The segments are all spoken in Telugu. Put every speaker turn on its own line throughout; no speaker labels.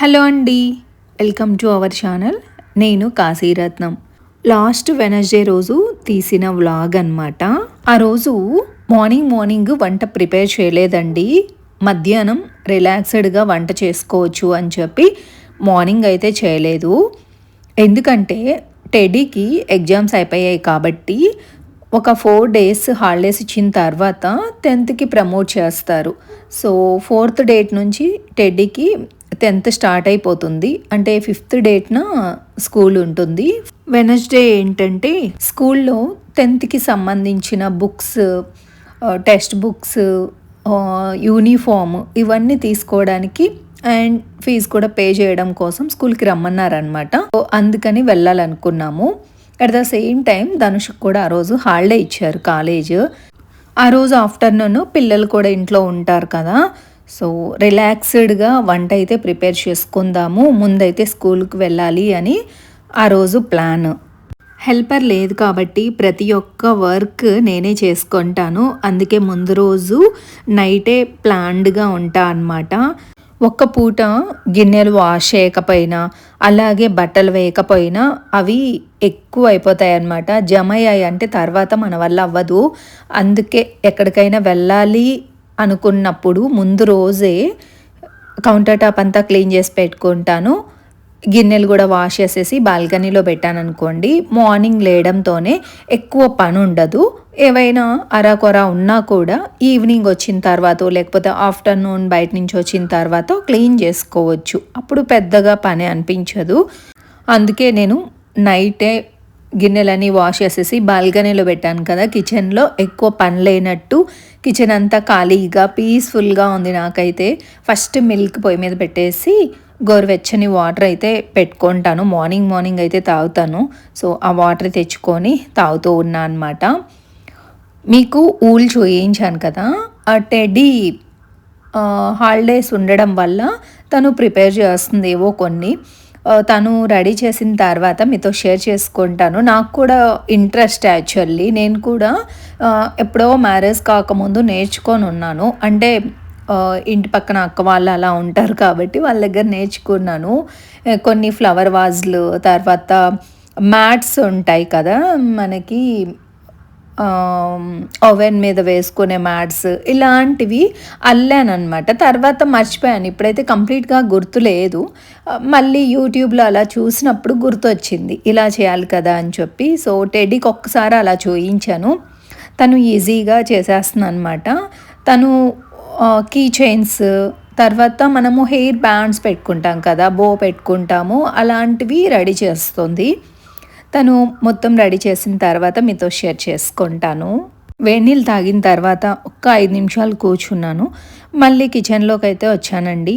హలో అండి, వెల్కమ్ టు అవర్ ఛానల్. నేను కాశీరత్నం. లాస్ట్ వెనస్డే రోజు తీసిన వ్లాగ్ అనమాట. ఆ రోజు మార్నింగ్ వంట ప్రిపేర్ చేయలేదండి. మధ్యాహ్నం రిలాక్స్డ్గా వంట చేసుకోవచ్చు అని చెప్పి మార్నింగ్ అయితే చేయలేదు. ఎందుకంటే టెడీకి ఎగ్జామ్స్ అయిపోయాయి కాబట్టి ఒక 4 days హాలిడేస్ ఇచ్చిన తర్వాత 10th ప్రమోట్ చేస్తారు. సో 4th డేట్ నుంచి టెడ్డీకి 10th స్టార్ట్ అయిపోతుంది. అంటే 5th డేట్న స్కూల్ ఉంటుంది. వెనస్డే ఏంటంటే స్కూల్లో 10th సంబంధించిన బుక్స్, టెక్స్ట్ బుక్స్, యూనిఫామ్ ఇవన్నీ తీసుకోవడానికి అండ్ ఫీజు కూడా పే చేయడం కోసం స్కూల్కి రమ్మన్నారనమాట. అందుకని వెళ్ళాలనుకున్నాము. అట్ ద సేమ్ టైం ధనుష్కి కూడా ఆ రోజు హాలిడే ఇచ్చారు కాలేజ్. ఆ రోజు ఆఫ్టర్నూన్ పిల్లలు కూడా ఇంట్లో ఉంటారు కదా, సో రిలాక్స్డ్గా వంట అయితే ప్రిపేర్ చేసుకుందాము, ముందైతే స్కూల్కి వెళ్ళాలి అని ఆ రోజు ప్లాన్. హెల్పర్ లేదు కాబట్టి ప్రతి ఒక్క వర్క్ నేనే చేసుకుంటాను. అందుకే ముందు రోజు నైటే ప్లాన్డ్గా ఉంటా అన్నమాట. ఒక్క పూట గిన్నెలు వాష్ చేయకపోయినా, అలాగే బట్టలు వేయకపోయినా అవి ఎక్కువ అయిపోతాయి అన్నమాట. జమ అయ్యాయి అంటే తర్వాత మన వల్ల అవ్వదు. అందుకే ఎక్కడికైనా వెళ్ళాలి అనుకున్నప్పుడు ముందు రోజే కౌంటర్ టాప్ అంతా క్లీన్ చేసి పెట్టుకుంటాను. గిన్నెలు కూడా వాష్ చేసేసి బాల్కనీలో పెట్టాను అనుకోండి, మార్నింగ్ లేయడంతోనే ఎక్కువ పని ఉండదు. ఏవైనా అరాకొర ఉన్నా కూడా ఈవినింగ్ వచ్చిన తర్వాత లేకపోతే ఆఫ్టర్నూన్ బయట నుంచి వచ్చిన తర్వాత క్లీన్ చేసుకోవచ్చు. అప్పుడు పెద్దగా పని అనిపించదు. అందుకే నేను నైటే గిన్నెలన్నీ వాష్ చేసేసి బాల్కనీలో పెట్టాను కదా, కిచెన్లో ఎక్కువ పని లేనట్టు. కిచెన్ అంతా ఖాళీగా పీస్ఫుల్గా ఉంది నాకైతే. ఫస్ట్ మిల్క్ పొయ్యి మీద పెట్టేసి గోరువెచ్చని వాటర్ అయితే పెట్టుకుంటాను. మార్నింగ్ అయితే తాగుతాను. సో ఆ వాటర్ తెచ్చుకొని తాగుతూ ఉన్నా అనమాట. మీకు ఊల్ చూయించాను కదా, ఆ టెడ్డీ హాలిడేస్ ఉండడం వల్ల తను ప్రిపేర్ చేస్తుంది ఏవో కొన్ని. తను రెడీ చేసిన తర్వాత మీతో షేర్ చేసుకుంటాను. నాకు కూడా ఇంట్రెస్ట్ యాక్చువల్లీ. నేను కూడా ఎప్పుడో మ్యారేజ్ కాకముందు నేర్చుకొని ఉన్నాను. అంటే ఇంటి పక్కన అక్క వాళ్ళు అలా ఉంటారు కాబట్టి వాళ్ళ దగ్గర నేర్చుకున్నాను. కొన్ని ఫ్లవర్ వాజ్లు, తర్వాత మ్యాట్స్ ఉంటాయి కదా మనకి, ఓవెన్ మీద వేసుకునే మ్యాట్స్, ఇలాంటివి అల్లానమాట. తర్వాత మర్చిపోయాను. ఇప్పుడైతే కంప్లీట్గా గుర్తులేదు. మళ్ళీ యూట్యూబ్లో అలా చూసినప్పుడు గుర్తొచ్చింది ఇలా చేయాలి కదా అని చెప్పి. సో టెడ్డీకి ఒక్కసారి అలా చూయించాను. తను ఈజీగా చేసేస్తుంది అనమాట. తను కీ చైన్స్, తర్వాత మనము హెయిర్ బ్యాండ్స్ పెట్టుకుంటాం కదా, బో పెట్టుకుంటాము, అలాంటివి రెడీ చేస్తుంది. తను మొత్తం రెడీ చేసిన తర్వాత మీతో షేర్ చేసుకుంటాను. వేడినీళ్ళు తాగిన తర్వాత ఒక్క 5 నిమిషాలు కూర్చున్నాను. మళ్ళీ కిచెన్లోకి అయితే వచ్చానండి.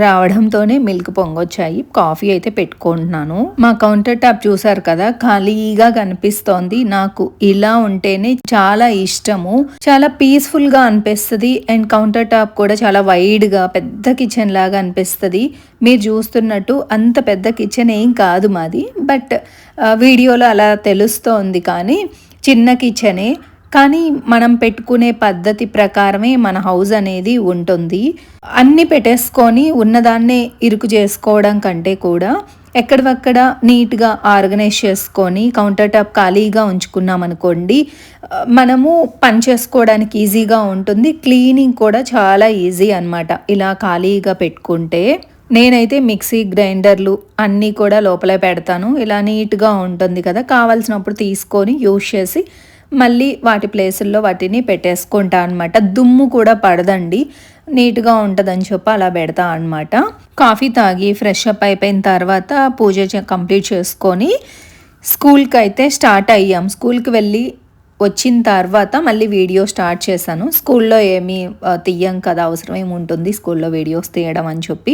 రావడంతోనే మిల్క్ పొంగొచ్చాయి. కాఫీ అయితే పెట్టుకుంటున్నాను. మా కౌంటర్ టాప్ చూసారు కదా, ఖాళీగా కనిపిస్తోంది. నాకు ఇలా ఉంటేనే చాలా ఇష్టము. చాలా పీస్ఫుల్గా అనిపిస్తుంది. అండ్ కౌంటర్ టాప్ కూడా చాలా వైడ్గా పెద్ద కిచెన్ లాగా అనిపిస్తుంది. మీరు చూస్తున్నట్టు అంత పెద్ద కిచెన్ ఏం కాదు మాది, బట్ వీడియోలో అలా తెలుస్తోంది. కానీ చిన్న కిచెనే, కానీ మనం పెట్టుకునే పద్ధతి ప్రకారమే మన హౌస్ అనేది ఉంటుంది. అన్నీ పెట్టేసుకొని ఉన్నదాన్నే ఇరుకు చేసుకోవడం కంటే కూడా ఎక్కడవక్కడ నీట్గా ఆర్గనైజ్ చేసుకొని కౌంటర్ టాప్ ఖాళీగా ఉంచుకున్నాం అనుకోండి, మనము పని చేసుకోవడానికి ఈజీగా ఉంటుంది. క్లీనింగ్ కూడా చాలా ఈజీ అనమాట ఇలా ఖాళీగా పెట్టుకుంటే. నేనైతే మిక్సీ, గ్రైండర్లు అన్నీ కూడా లోపలే పెడతాను. ఇలా నీట్గా ఉంటుంది కదా, కావాల్సినప్పుడు తీసుకొని యూజ్ చేసి మళ్ళీ వాటి ప్లేసుల్లో వాటిని పెట్టేసుకుంటా అనమాట. దుమ్ము కూడా పడదండి, నీట్గా ఉంటుందని చెప్పి అలా పెడతా అనమాట. కాఫీ తాగి ఫ్రెష్ అప్ అయిపోయిన తర్వాత పూజ కంప్లీట్ చేసుకొని స్కూల్కి అయితే స్టార్ట్ అయ్యాం. స్కూల్కి వెళ్ళి వచ్చిన తర్వాత మళ్ళీ వీడియో స్టార్ట్ చేశాను. స్కూల్లో ఏమీ తీయం కదా, అవసరం ఏముంటుంది స్కూల్లో వీడియోస్ తీయడం అని చెప్పి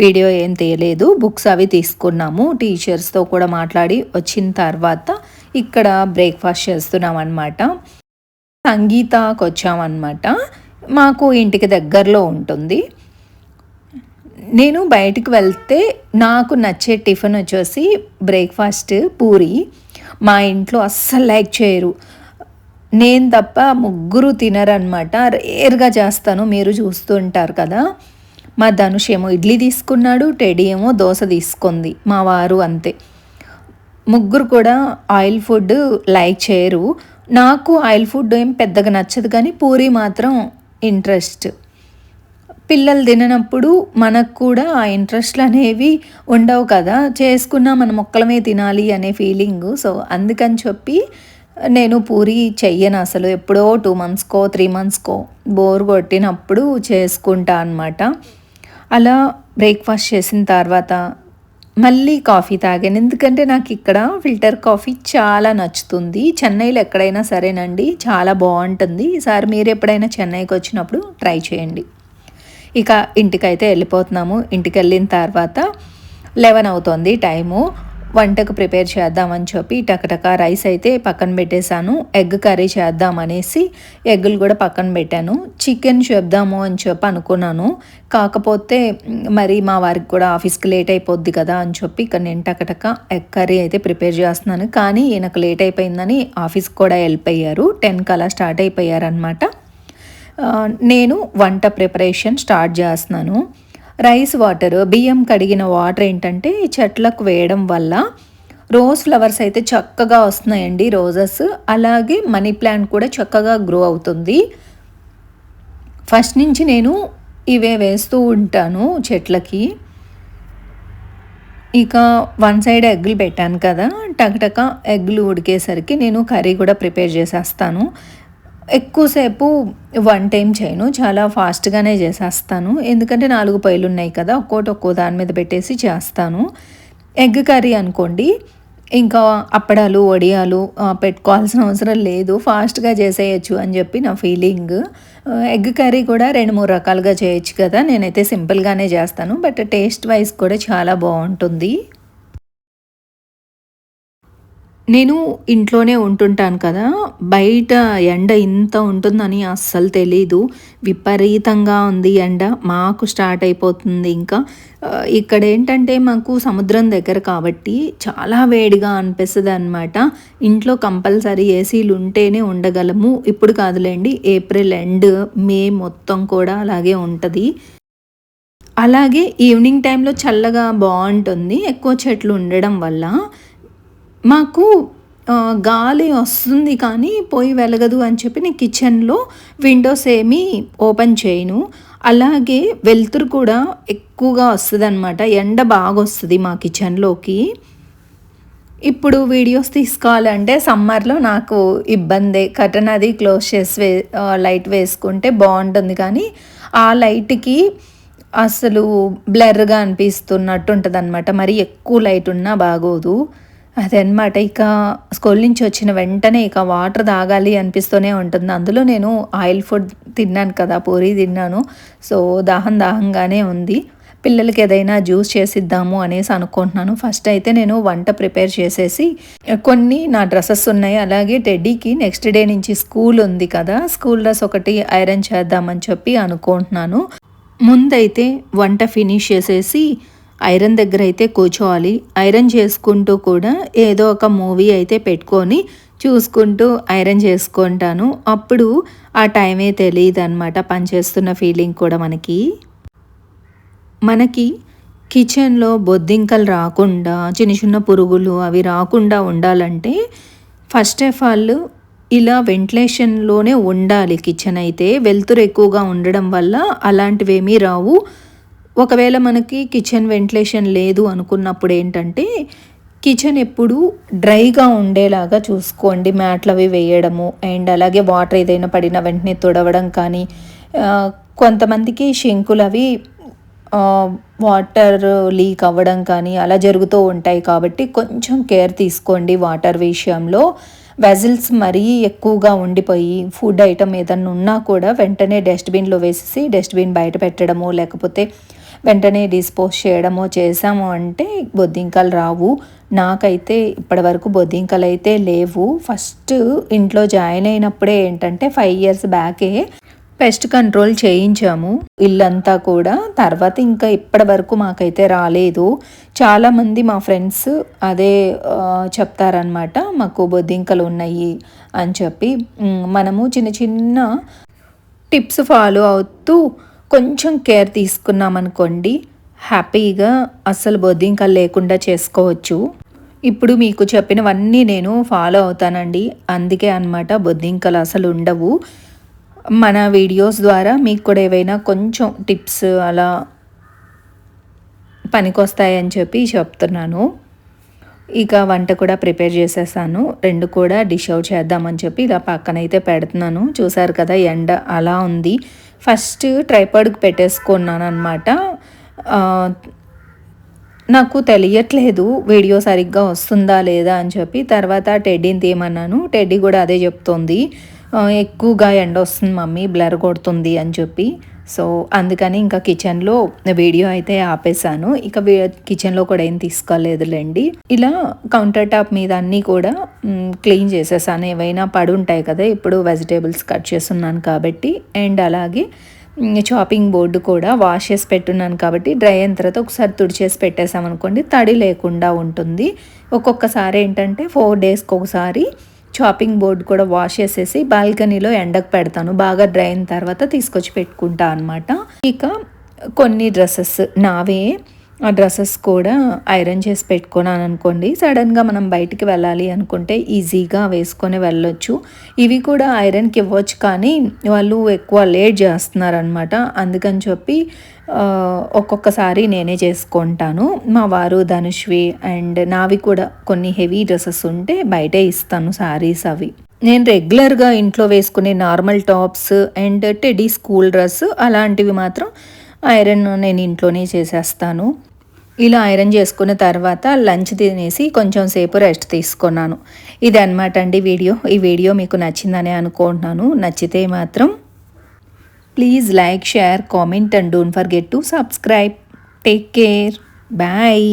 వీడియో ఏం తీయలేదు. బుక్స్ అవి తీసుకున్నాము. టీచర్స్తో కూడా మాట్లాడి వచ్చిన తర్వాత ఇక్కడ బ్రేక్ఫాస్ట్ చేస్తున్నాం అనమాట. సంగీతకు వచ్చామన్నమాట. మాకు ఇంటికి దగ్గరలో ఉంటుంది. నేను బయటికి వెళ్తే నాకు నచ్చే టిఫిన్ వచ్చేసి బ్రేక్ఫాస్ట్ పూరి. మా ఇంట్లో అస్సలు లైక్ చేయరు. నేను తప్ప ముగ్గురు తినరనమాట. రేర్గా చేస్తాను, మీరు చూస్తూ ఉంటారు కదా. మా ధనుష్ ఏమో ఇడ్లీ తీసుకున్నాడు, టెడీ ఏమో దోశ తీసుకుంది, మా వారు అంతే. ముగ్గురు కూడా ఆయిల్ ఫుడ్ లైక్ చేయరు. నాకు ఆయిల్ ఫుడ్ ఏం పెద్దగా నచ్చదు, కానీ పూరి మాత్రం ఇంట్రెస్ట్. పిల్లలు తిననప్పుడు మనకు కూడా ఆ ఇంట్రెస్ట్లు అనేవి ఉండవు కదా, చేసుకున్నా మనం ఒక్కలమే తినాలి అనే ఫీలింగు. సో అందుకని చెప్పి నేను పూరి చెయ్యను అసలు. ఎప్పుడో 2 మంత్స్కో 3 మంత్స్కో బోర్ కొట్టినప్పుడు చేసుకుంటా అనమాట. అలా బ్రేక్ఫాస్ట్ చేసిన తర్వాత మళ్ళీ కాఫీ తాగాను, ఎందుకంటే నాకు ఇక్కడ ఫిల్టర్ కాఫీ చాలా నచ్చుతుంది. చెన్నైలో ఎక్కడైనా సరేనండి, చాలా బాగుంటుంది. ఈసారి మీరు ఎప్పుడైనా చెన్నైకి వచ్చినప్పుడు ట్రై చేయండి. ఇక ఇంటికైతే వెళ్ళిపోతున్నాము. ఇంటికి వెళ్ళిన తర్వాత 11 అవుతుంది టైము. వంటకు ప్రిపేర్ చేద్దామని చెప్పి టకటక రైస్ అయితే పక్కన పెట్టేశాను. ఎగ్ కర్రీ చేద్దామనేసి ఎగ్గులు కూడా పక్కన పెట్టాను. చికెన్ చేద్దాము అని చెప్పి అనుకున్నాను, కాకపోతే మరి మా వారికి కూడా ఆఫీస్కి లేట్ అయిపోద్ది కదా అని చెప్పి ఇక్కడ నేను టకటక ఎగ్ కర్రీ అయితే ప్రిపేర్ చేస్తున్నాను. కానీ ఈయనకు లేట్ అయిపోయిందని ఆఫీస్కి కూడా వెళ్ళిపోయారు. 10కి అలా స్టార్ట్ అయిపోయారనమాట. నేను వంట ప్రిపరేషన్ స్టార్ట్ చేస్తున్నాను. రైస్ వాటర్, బియ్యం కడిగిన వాటర్ ఏంటంటే చెట్లకు వేయడం వల్ల రోజ్ ఫ్లవర్స్ అయితే చక్కగా వస్తున్నాయండి, రోజెస్. అలాగే మనీ ప్లాంట్ కూడా చక్కగా గ్రో అవుతుంది. ఫస్ట్ నుంచి నేను ఇవే వేస్తూ ఉంటాను చెట్లకి. ఇక వన్ సైడ్ ఎగ్గులు పెట్టాను కదా, టకటక ఎగ్గులు ఉడికేసరికి నేను కర్రీ కూడా ప్రిపేర్ చేసేస్తాను. ఎక్కువసేపు వంట ఏం చేయను, చాలా ఫాస్ట్గానే చేసేస్తాను. ఎందుకంటే 4 పొయ్యిలు ఉన్నాయి కదా, ఒక్కో దాని మీద పెట్టేసి చేస్తాను. ఎగ్ కర్రీ అనుకోండి, ఇంకా అప్పడాలు వడియాలు పెట్టుకోవాల్సిన అవసరం లేదు, ఫాస్ట్గా చేసేయచ్చు అని చెప్పి నా ఫీలింగ్. ఎగ్ కర్రీ కూడా 2-3 రకాలుగా చేయొచ్చు కదా, నేనైతే సింపుల్గానే చేస్తాను. బట్ టేస్ట్ వైజ్ కూడా చాలా బాగుంటుంది. నేను ఇంట్లోనే ఉంటుంటాను కదా, బయట ఎండ ఇంత ఉంటుందని అస్సలు తెలీదు. విపరీతంగా ఉంది ఎండ, మాకు స్టార్ట్ అయిపోతుంది ఇంకా. ఇక్కడ ఏంటంటే మాకు సముద్రం దగ్గర కాబట్టి చాలా వేడిగా అనిపిస్తుంది అనమాట. ఇంట్లో కంపల్సరీ ఏసీలు ఉంటేనే ఉండగలము. ఇప్పుడు కాదులేండి, ఏప్రిల్ ఎండ్, మే మొత్తం కూడా అలాగే ఉంటుంది. అలాగే ఈవినింగ్ టైంలో చల్లగా బాగుంటుంది, ఎక్కువ చెట్లు ఉండడం వల్ల. మాకు గాలి వస్తుంది కానీ పొయ్యి వెలగదు అని చెప్పి నేను కిచెన్లో విండోస్ ఏమీ ఓపెన్ చేయను. అలాగే వెలుతురు కూడా ఎక్కువగా వస్తుంది అనమాట, ఎండ బాగా వస్తుంది మా కిచెన్లోకి. ఇప్పుడు వీడియోస్ తీసుకోవాలంటే సమ్మర్లో నాకు ఇబ్బందే, కర్టన్ అది క్లోజ్ చేసి లైట్ వేసుకుంటే బాగుంటుంది, కానీ ఆ లైట్కి అసలు బ్లర్గా అనిపిస్తున్నట్టు ఉంటుంది అనమాట. మరి ఎక్కువ లైట్ ఉన్నా బాగోదు అదనమాట. ఇక స్కూల్ నుంచి వచ్చిన వెంటనే ఇక వాటర్ తాగాలి అనిపిస్తూనే ఉంటుంది. అందులో నేను ఆయిల్ ఫుడ్ తిన్నాను కదా, పూరి తిన్నాను. సో దాహంగానే ఉంది. పిల్లలకి ఏదైనా జ్యూస్ చేసిద్దాము అనేసి అనుకుంటున్నాను. ఫస్ట్ అయితే నేను వంట ప్రిపేర్ చేసేసి, కొన్ని నా డ్రెస్సెస్ ఉన్నాయి, అలాగే టెడ్డీకి నెక్స్ట్ డే నుంచి స్కూల్ ఉంది కదా, స్కూల్ డ్రెస్ ఒకటి ఐరన్ చేద్దామని చెప్పి అనుకుంటున్నాను. ముందైతే వంట ఫినిష్ చేసేసి ఐరన్ దగ్గర అయితే కూర్చోవాలి. ఐరన్ చేసుకుంటూ కూడా ఏదో ఒక మూవీ అయితే పెట్టుకొని చూసుకుంటూ ఐరన్ చేసుకుంటాను. అప్పుడు ఆ టైమే తెలియదు అనమాట, పనిచేస్తున్న ఫీలింగ్ కూడా మనకి కిచెన్లో బొద్దింకలు రాకుండా, చిన్న చిన్న పురుగులు అవి రాకుండా ఉండాలంటే ఫస్ట్ ఆఫ్ ఆల్ ఇలా వెంటిలేషన్లోనే ఉండాలి కిచెన్ అయితే. వెలుతురు ఎక్కువగా ఉండడం వల్ల అలాంటివి ఏమీ రావు. ఒకవేళ మనకి కిచెన్ వెంటిలేషన్ లేదు అనుకున్నప్పుడు ఏంటంటే, కిచెన్ ఎప్పుడు డ్రైగా ఉండేలాగా చూసుకోండి, మ్యాట్లు అవి వేయడము. అండ్ అలాగే వాటర్ ఏదైనా పడిన వెంటనే తుడవడం కానీ. కొంతమందికి షింకులు అవి వాటర్ లీక్ అవ్వడం కానీ అలా జరుగుతూ ఉంటాయి, కాబట్టి కొంచెం కేర్ తీసుకోండి వాటర్ విషయంలో. వెజిల్స్ మరీ ఎక్కువగా ఉండిపోయి ఫుడ్ ఐటమ్ ఏదన్నా ఉన్నా కూడా వెంటనే డస్ట్బిన్లో వేసేసి డస్ట్బిన్ బయట పెట్టడము, లేకపోతే వెంటనే డిస్పోజ్ చేయడమో చేసాము అంటే బొద్దింకలు రావు. నాకైతే ఇప్పటివరకు బొద్దింకలు అయితే లేవు. ఫస్ట్ ఇంట్లో జాయిన్ అయినప్పుడే ఏంటంటే 5 years బ్యాకే పెస్ట్ కంట్రోల్ చేయించాము ఇల్లంతా కూడా. తర్వాత ఇంకా ఇప్పటి వరకు మాకైతే రాలేదు. చాలామంది మా ఫ్రెండ్స్ అదే చెప్తారనమాట, మాకు బొద్దింకలు ఉన్నాయి అని చెప్పి. మనము చిన్న చిన్న టిప్స్ ఫాలో అవుతూ కొంచెం కేర్ తీసుకున్నామనుకోండి హ్యాపీగా అస్సలు బొద్దింకలు లేకుండా చేసుకోవచ్చు. ఇప్పుడు మీకు చెప్పినవన్నీ నేను ఫాలో అవుతానండి. అందుకే అనమాట బొద్దింకలు అసలు ఉండవు. మన వీడియోస్ ద్వారా మీకు కూడా ఏవైనా కొంచెం టిప్స్ అలా పనికొస్తాయని చెప్పి చెప్తున్నాను. ఇక వంట కూడా ప్రిపేర్ చేసేసాను. 2 కూడా డిష్ అవుట్ చేద్దామని చెప్పి ఇలా పక్కనైతే పెడుతున్నాను. చూసారు కదా ఎండ అలా ఉంది. ఫస్ట్ ట్రైపాడ్‌కి పెట్టేసుకున్నాననమాట. నాకు తెలియట్లేదు వీడియో సరిగ్గా వస్తుందా లేదా అని చెప్పి. తర్వాత టెడ్డీని తీయమన్నాను. టెడ్డీ కూడా అదే చెప్తోంది. ఎక్కువగా ఎండ వస్తుంది మమ్మీ, బ్లర్ కొడుతుంది అని చెప్పి. సో అందుకని ఇంకా కిచెన్లో వీడియో అయితే ఆపేసాను. ఇక కిచెన్లో కూడా ఏం తీసుకోలేదులేండి. ఇలా కౌంటర్ టాప్ మీద అన్నీ కూడా క్లీన్ చేసేసాను. ఏవైనా పడుంటాయి కదా, ఇప్పుడు వెజిటేబుల్స్ కట్ చేస్తున్నాను కాబట్టి. అండ్ అలాగే చాపింగ్ బోర్డు కూడా వాష్ చేసి పెట్టున్నాను కాబట్టి డ్రై అయిన తర్వాత ఒకసారి తుడిచేసి పెట్టేసామనుకోండి తడి లేకుండా ఉంటుంది. ఒక్కొక్కసారి ఏంటంటే 4 డేస్కి ఒకసారి చాపింగ్ బోర్డ్ కూడా వాష్ చేసేసి బాల్కనీలో ఎండకు పెడతాను. బాగా డ్రై అయిన తర్వాత తీసుకొచ్చి పెట్టుకుంటా అనమాట. ఇక కొన్ని డ్రెస్సెస్ నావే, ఆ డ్రెస్సెస్ కూడా ఐరన్ చేసి పెట్టుకున్నాను అనుకోండి. సడన్గా మనం బయటికి వెళ్ళాలి అనుకుంటే ఈజీగా వేసుకొని వెళ్ళొచ్చు. ఇవి కూడా ఐరన్కి ఇవ్వచ్చు కానీ వాళ్ళు ఎక్కువ లేట్ చేస్తున్నారనమాట. అందుకని చెప్పి ఒక్కొక్కసారి నేనే చేసుకుంటాను. మా వారు ధనుష్వి అండ్ నావి కూడా కొన్ని హెవీ డ్రెస్సెస్ ఉంటే బయటే ఇస్తాను శారీస్ అవి. నేను రెగ్యులర్గా ఇంట్లో వేసుకునే normal tops and teddy school dress అలాంటివి మాత్రం ఐరన్ నేను ఇంట్లోనే చేసేస్తాను. ఇలా ఐరన్ చేసుకున్న తర్వాత లంచ్ తినేసి కొంచెం సేపు రెస్ట్ తీసుకున్నాను. ఇది అనమాట అండి వీడియో. ఈ వీడియో మీకు నచ్చిందని అనుకుంటున్నాను. నచ్చితే మాత్రం please like, share, comment and don't forget to subscribe. Take care. Bye.